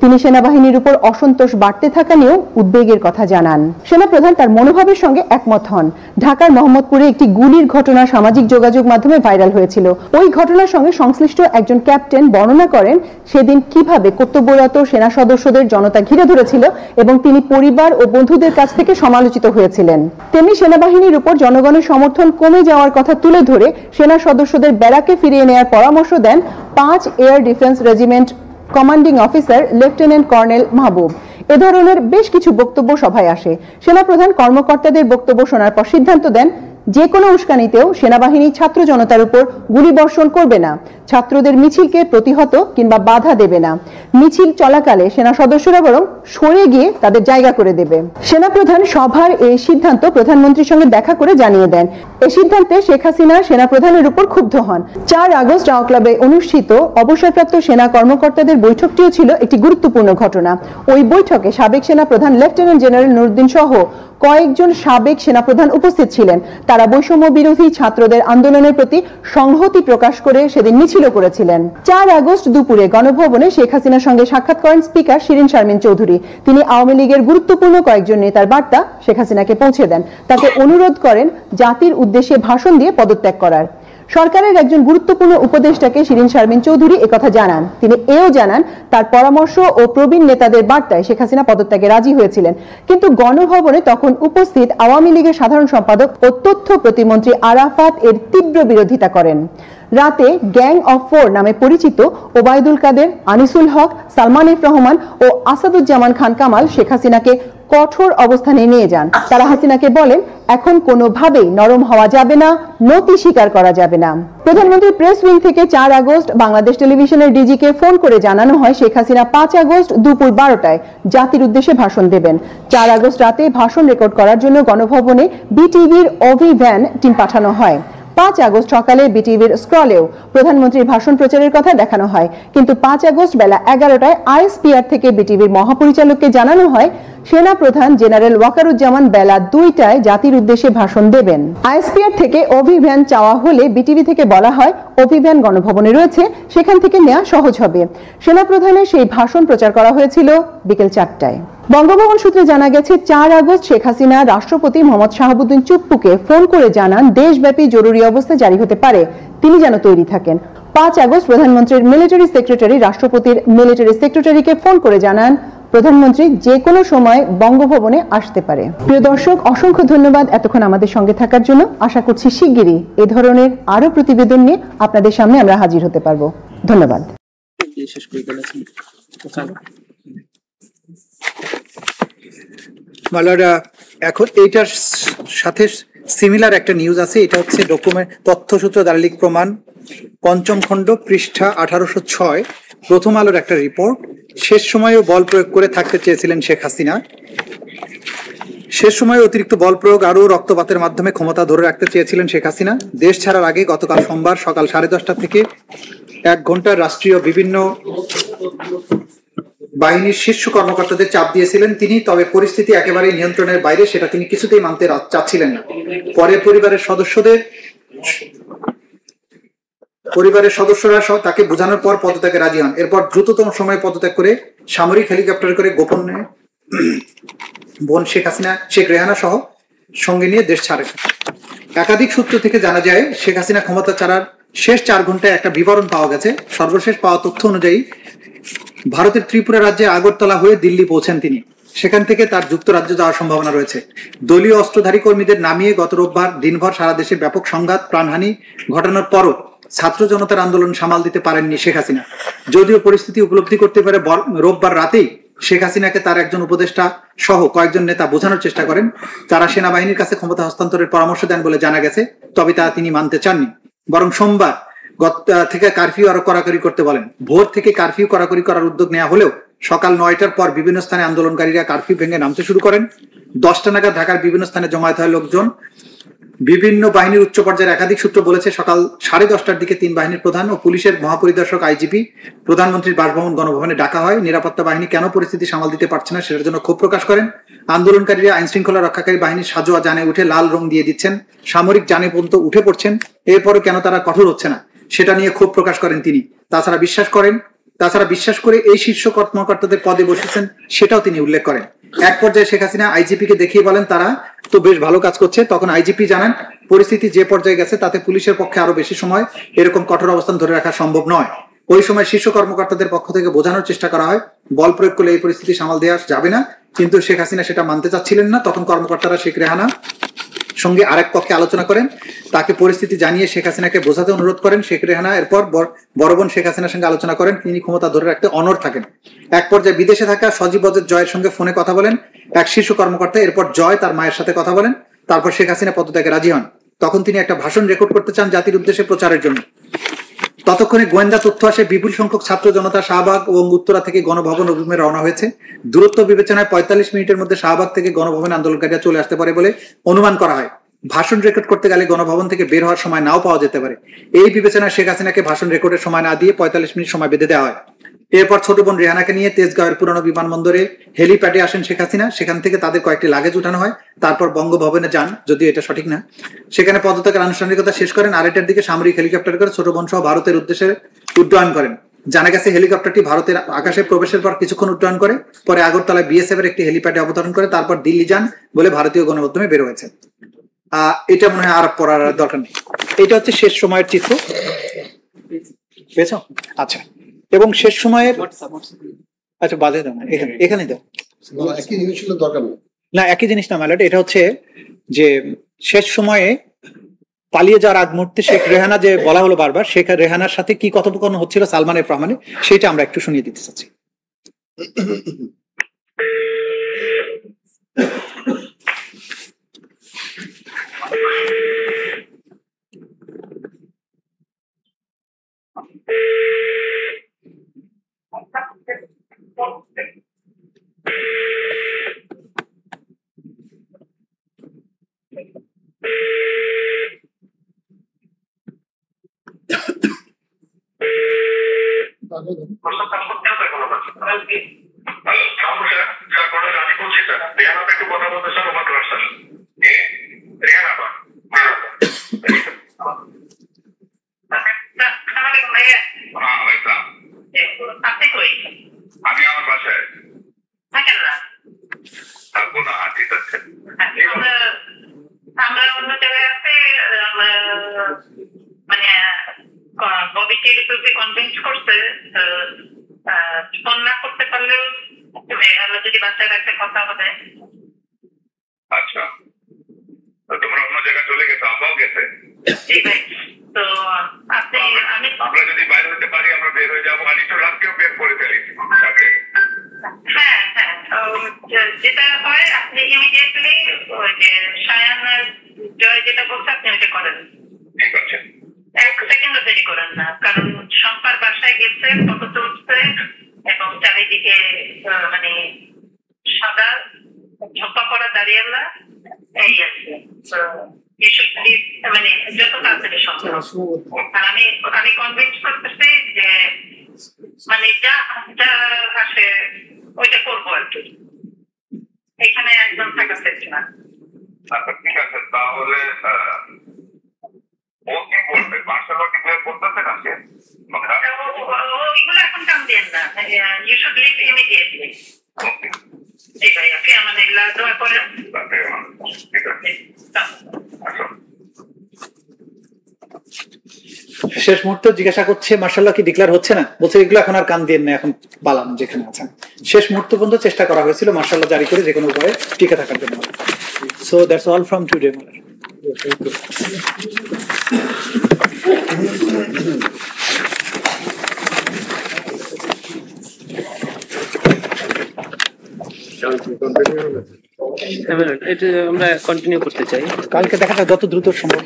তিনি সেনাবাহিনীর উপর অসন্তোষ বাড়তে থাকা নিয়েও উদ্বেগের কথা জানান। সেনাপ্রধান তার মনোভাবের সঙ্গে একমত হন। ঢাকার মোহাম্মদপুরে একটি গুলির ঘটনা সামাজিক যোগাযোগ মাধ্যমে ভাইরাল হয়েছিল। ওই ঘটনার সঙ্গে সংশ্লিষ্ট একজন ক্যাপ্টেন বর্ণনা করেন সেদিন কিভাবে কর্তব্যরত সেনা সদস্যদের জনতা ঘিরে ধরেছিল এবং তিনি পরিবার ও বন্ধুদের কাছ থেকে সমালোচিত হয়েছিলেন। তেমনি সেনাবাহিনীর উপর জনগণের সমর্থন কমে যাওয়ার কথা তুলে ধরে সেনা সদস্যদের ব্যারাকে ফিরিয়ে নেওয়ার পরামর্শ দেন 5 air defence regiment commanding officer lieutenant colonel Mahbub. এ ধরনের বেশ কিছু বক্তব্য সভায় আসে। সেনাপ্রধান কর্মকর্তাদের বক্তব্য শোনার পর সিদ্ধান্ত দেন যে কোনো উস্কানিতেও সেনাবাহিনী ছাত্র জনতার উপর গুলিবর্ষণ করবে না, ছাত্রদের মিছিলকে প্রতিহত কিংবা বাধা দেবে না। মিছিল চলাকালে সেনা সদস্যরা বরং সরে গিয়ে তাদের জায়গা করে দেবে। সেনাপ্রধান সভার এই সিদ্ধান্ত প্রধানমন্ত্রীর সঙ্গে দেখা করে জানিয়ে দেন। এই সিদ্ধান্তে শেখ হাসিনা সেনাপ্রধানের উপর ক্ষুব্ধ হন। 4 আগস্ট রাও ক্লাবে অনুষ্ঠিত অবসরপ্রাপ্ত সেনা কর্মকর্তাদের বৈঠকটিও ছিল একটি গুরুত্বপূর্ণ ঘটনা। ওই বৈঠকে সাবেক সেনাপ্রধান লেফটেন্যান্ট জেনারেল নুরুদ্দিন সহ কয়েকজন সাবেক সেনাপ্রধান উপস্থিত ছিলেন। তারা বৈষম্য বিরোধী ছাত্রদের আন্দোলনের প্রতি সংহতি প্রকাশ করে সেদিন মিছিলও করেছিলেন। 4 আগস্ট দুপুরে গণভবনে শেখ হাসিনার সঙ্গে সাক্ষাৎ করেন স্পিকার শিরীন শারমিন চৌধুরী। তিনি আওয়ামী লীগের গুরুত্বপূর্ণ কয়েকজন নেতার বার্তা শেখ হাসিনাকে পৌঁছে দেন। তাকে অনুরোধ করেন জাতির উদ্দেশ্যে ভাষণ দিয়ে পদত্যাগ করার। সরকারের একজন গুরুত্বপূর্ণ উপদেষ্টাকে শিরীন শারমিন চৌধুরী একথা জানান। তিনি এও জানান তার পরামর্শ ও প্রবীণ নেতাদের বার্তায় শেখ হাসিনা পদত্যাগে রাজি হয়েছিলেন। কিন্তু গণভবনে তখন উপস্থিত আওয়ামী লীগের সাধারণ সম্পাদক ও তথ্য প্রতিমন্ত্রী আরাফাত এর তীব্র বিরোধিতা করেন। রাতে গ্যাং অফ 4 নামে পরিচিত ওবায়দুল কাদের, আনিসুল হক, সালমান এফ রহমান ও আসাদুজ্জামান খান কামাল শেখ হাসিনাকে কঠোর অবস্থানে নিয়ে যান। তারা হাসিনাকে বলেন এখন কোনোভাবেই নরম হওয়া যাবে না, নতি স্বীকার করা যাবে না। প্রধানমন্ত্রী প্রেস উইং থেকে 4 আগস্ট বাংলাদেশ টেলিভিশনের ডিজিকে ফোন করে জানানো হয় শেখ হাসিনা 5 আগস্ট দুপুর 12টায় জাতির উদ্দেশ্যে ভাষণ দেবেন। 4 আগস্ট রাতে ভাষণ রেকর্ড করার জন্য গণভবনে বিটিভির অভি ভ্যান টিম পাঠানো হয়। 5 আগস্ট সকালে বিটিভির স্ক্রলেও প্রধানমন্ত্রীর ভাষণ প্রচারের কথা দেখানো হয়। কিন্তু 5 আগস্ট বেলা 11টায় আইএসপিআর থেকে বিটিভির মহাপরিচালককে জানানো হয় সেনা প্রধান জেনারেল ওয়াকারুজ্জামান বেলা 2টায় জাতির উদ্দেশ্যে ভাষণ দেবেন। আইএসপিআর থেকে অভিভ্যান চাওয়া হলে বিটিভি থেকে বলা হয় অভিভ্যান গণভবনে রয়েছে, সেখান থেকে নেওয়া সহজ হবে। সেনা প্রধানের সেই ভাষণ প্রচার করা হয়েছিল বিকেল 4টায়। বঙ্গভবন সূত্রে জানা গেছে 4 আগস্ট শেখ হাসিনা রাষ্ট্রপতি মোহাম্মদ শাহাবুদ্দিন চুপ্পুকে ফোন করে জানান দেশব্যাপী জরুরি অবস্থা জারি হতে পারে, তিনি যেন তৈরি থাকেন। 5 আগস্ট প্রধানমন্ত্রীর মিলিটারি সেক্রেটারি রাষ্ট্রপতির মিলিটারি সেক্রেটারিকে ফোন করে জানান প্রধানমন্ত্রী যে কোনো সময় বঙ্গভবনে আসতে পারে। প্রিয় দর্শক, অসংখ্য ধন্যবাদ এতক্ষণ আমাদের সঙ্গে থাকার জন্য। আশা করছি শিগগিরই এ ধরনের আরো প্রতিবেদন নিয়ে আপনাদের সামনে আমরা হাজির হতে পারবো। ধন্যবাদ। মালারা এখন এইটার সাথে সিমিলার একটা নিউজ আছে। এটা হচ্ছে ডকুমেন্ট তথ্যসূত্র দালালিক প্রমাণ 5ম খণ্ড পৃষ্ঠা 1806 প্রথম আলোর একটা রিপোর্ট। শেষ সময়েও বল প্রয়োগ করে থাকতে চেয়েছিলেন শেখ হাসিনা। শেষ সময়ে অতিরিক্ত বল প্রয়োগ আরও রক্তপাতের মাধ্যমে ক্ষমতা ধরে রাখতে চেয়েছিলেন শেখ হাসিনা। দেশ ছাড়ার আগে গতকাল সোমবার সকাল 10:30 থেকে 1 ঘন্টা রাষ্ট্রীয় বিভিন্ন বাহিনীর শীর্ষ কর্মকর্তাদের চাপ দিয়েছিলেন তিনি। তবে পরিস্থিতি একেবারেই নিয়ন্ত্রণের বাইরে, সেটা তিনি কিছুতেই মানতে চাচ্ছিলেন না। পরে পরিবারের সদস্যরা সহ তাকে বোঝানোর পর পদত্যাগে রাজি হন। এরপর দ্রুততম সময়ে পদত্যাগ করে সামরিক হেলিকপ্টার করে গোপনে বোন শেখ রেহানা সহ সঙ্গে নিয়ে দেশ ছাড়েন। একাধিক সূত্র থেকে জানা যায় শেখ হাসিনা ক্ষমতা ছাড়ার শেষ 4 ঘন্টায় একটা বিবরণ পাওয়া গেছে। সর্বশেষ পাওয়া তথ্য অনুযায়ী ভারতের ত্রিপুরা রাজ্যে আগরতলা হয়ে দিল্লি পৌঁছেন তিনি। সেখান থেকে তার যুক্তরাজ্য যাওয়ার সম্ভাবনা রয়েছে। দলীয় অস্ত্রধারী কর্মীদের নামিয়ে গত রোববার দিনভর সারা দেশে ব্যাপক সংঘাত প্রাণহানি ঘটানোর পরও ছাত্র জনতার আন্দোলন সামাল দিতে পারেননি শেখ হাসিনা। যদিও পরিস্থিতি উপলব্ধি করতে পারে রোববার রাতেই শেখ হাসিনাকে তার একজন উপদেষ্টা সহ কয়েকজন নেতা বোঝানোর চেষ্টা করেন। তারা সেনাবাহিনীর কাছে ক্ষমতা হস্তান্তরের পরামর্শ দেন বলে জানা গেছে, তবে তা তিনি মানতে চাননি। বরং সোমবার থেকে কারফিউ আরো কড়াকড়ি করতে বলেন। ভোর থেকে কারফিউ কড়াকড়ি করার উদ্যোগ নেওয়া হলেও সকাল 9টার পর বিভিন্ন স্থানে আন্দোলনকারীরা কারফিউ ভেঙে নামতে শুরু করেন। 10টা নাগাদ ঢাকার বিভিন্ন স্থানে জমায়েত হয় লোকজন। বিভিন্ন বাহিনীর উচ্চ পর্যায়ের একাধিক সূত্র বলেছে সকাল 10:30টার দিকে 3 বাহিনীর প্রধান ও পুলিশের মহাপরিদর্শক আইজিপি প্রধানমন্ত্রীর বাসভবন গণভবনে ডাকা হয়। নিরাপত্তা বাহিনী কেন পরিস্থিতি সামাল দিতে পারছে না সেটার জন্য ক্ষোভ প্রকাশ করেন। আন্দোলনকারীরা আইন শৃঙ্খলা রক্ষাকারী বাহিনীর সাজোয়া যানে উঠে লাল রং দিয়ে দিচ্ছেন, সামরিক যানে পর্যন্ত উঠে পড়ছেন। এরপরও কেন তারা কঠোর হচ্ছে না সেটা নিয়ে ক্ষোভ প্রকাশ করেন তিনি। তাছাড়া বিশ্বাস করেন তাছাড়া বিশ্বাস করে এই শীর্ষ কর্মকর্তাদের পদে বসেছেন সেটাও তিনি উল্লেখ করেন। এক পর্যায়ে শেখ হাসিনা আইজিপি কে দেখিয়ে বলেন তারা তো বেশ ভালো কাজ করছে। তখন আইজিপি জানান পরিস্থিতি যে পর্যায়ে গেছে তাতে পুলিশের পক্ষে আরো বেশি সময় এরকম কঠোর অবস্থান ধরে রাখা সম্ভব নয়। ওই সময় শীর্ষ কর্মকর্তাদের পক্ষ থেকে বোঝানোর চেষ্টা করা হয় বল প্রয়োগ করলে এই পরিস্থিতি সামাল দেওয়া যাবে না, কিন্তু শেখ হাসিনা সেটা মানতে চাচ্ছিলেন না। তখন কর্মকর্তারা শেখ রেহানা সঙ্গে আরেক পক্ষে আলোচনা করেন, তাকে পরিস্থিতি জানিয়ে শেখ হাসিনাকে বোঝাতে অনুরোধ করেন। শেখ রেহানা এরপর বড় বোন শেখ হাসিনার সঙ্গে আলোচনা করেন, তিনি ক্ষমতা ধরে রাখতে অনড় থাকেন। এক পর্যায়ে বিদেশে থাকা সজীব অজেদ জয়ের সঙ্গে ফোনে কথা বলেন এক শীর্ষ কর্মকর্তা। এরপর জয় তার মায়ের সাথে কথা বলেন, তারপর শেখ হাসিনা পদত্যাগে রাজি হন। তখন তিনি একটা ভাষণ রেকর্ড করতে চান জাতির উদ্দেশ্যে প্রচারের জন্য। ততক্ষণে গোয়েন্দা তথ্য আসে বিপুল সংখ্যক ছাত্র জনতা শাহবাগ এবং উত্তরা থেকে গণভবন অভিমুখে রওনা হয়েছে। দূরত্ব বিবেচনায় 45 মিনিটের মধ্যে শাহবাগ থেকে গণভবন আন্দোলনকারীরা চলে আসতে পারে বলে অনুমান করা হয়। ভাষণ রেকর্ড করতে গেলে গণভবন থেকে বের হওয়ার সময় নাও পাওয়া যেতে পারে। এই বিবেচনায় শেখ হাসিনাকে ভাষণ রেকর্ডের সময় না দিয়ে 45 মিনিট সময় বেঁধে দেওয়া হয়। এরপর ছোট বোন রেহানাকে নিয়ে তেজগাঁওয়ের পুরনো বিমানবন্দরে হেলিপ্যাডে আসেন শেখ হাসিনা। সেখান থেকে তাদের কয়েকটি লাগেজ উঠানো হয়। তারপর বঙ্গভবনে যান, যদিও এটা সঠিক না। সেখানে পদত্যাগের আনুষ্ঠানিকতা শেষ করেন। আড়াইটার দিকে সামরিক হেলিকপ্টার করে ছোট বোন সহ ভারতের উদ্দেশ্যে উড্ডয়ন করেন। জানা গেছে হেলিকপ্টারটি ভারতের আকাশে প্রবেশের পর কিছুক্ষণ উড্ডয়ন করে, পরে আগরতলায় বিএসএফ এর একটি হেলিপ্যাডে অবতরণ করে, তারপর দিল্লি যান বলে ভারতীয় গণমাধ্যমে বের হয়েছে। এটা মনে হয় আর পড়ার দরকার নেই। এটা হচ্ছে শেষ সময়ের চিত্র, পেয়েছ? আচ্ছা, এবং শেষ সময়ের আচ্ছা বাজে দাও না, এখানে দাও। একই জিনিস ছিল দরকার না, একই জিনিস না ম্যালেট। এটা হচ্ছে যে শেষ সময়ে পালিয়ে যাওয়ার আগ মুহূর্তে শেখ রেহানা যে বলা হলো বারবার, শেখ রেহানার সাথে কি কথোপকথন হচ্ছিল সালমান এফ রহমানে, সেটা আমরা একটু শুনিয়ে দিতে চাচ্ছি। আমি আমার বাসায় থাকেন না, থাকবো না। ঠিক আছে, আমরা অন্য জায়গায় আছি। মানে ববিকে কনভিন্স করছে ফোন না করতে পারলেও যদি বাচ্চার একটা কথা হবে। আচ্ছা, তোমরা অন্য জায়গায় চলে গেছো, আব্বাও গেছে। ঠিক আছে, তো আপনি আমরা যদি বাইরে হতে পারি আমরা বের হয়ে যাবো, আর একটু রাতকেও বের করে ফেলি। হ্যাঁ হ্যাঁ, যেটা হয় আপনি ইমিডিয়েটলি ওই যে সায়ান জয় যেটা বলছে আপনি ওইটা করেন। ঠিক আছে, এক সেকেন্ডও দেরি করেন না, কারণ শম্পার বাসায় গেছে, ফটো তুলছে এবং চারিদিকে মানে সাদা ঝোপা পড়া দাঁড়িয়ে এই আছে। মানে যত তাড়াতাড়ি সম্ভব। আর আমি কনভিন্স করতেছি যে মানে যা আসে ওইটা করবো আর কি, এখানে একদম থাকা চাইছি না। আচ্ছা ঠিক আছে, তাহলে ও কি বলবে? মার্শাল কি বলতেছে না সে? ওইগুলো এখন কাম দেন না, ইউ শুড লিভ ইমিডিয়েটলি। জি ভাই, আপনি আমাদের দোয়া করেন। ঠিক আছে, শেষ মুহূর্তে জিজ্ঞাসা করছে মার্শাল্লাহ কি ডিক্লেয়ার হচ্ছে না, বলছে এগুলো এখন আর কান দিয়ে না, এখন পালান যেখানে আছেন। শেষ মুহূর্ত পর্যন্ত চেষ্টা করা হয়েছিল মার্শাল্লাহ জারি করে যে কোনো উপায়ে টিকে থাকার জন্য। So that's all from today. এটা আমরা কন্টিনিউ করতে চাই, কালকে দেখা যাক যত দ্রুত সম্ভব।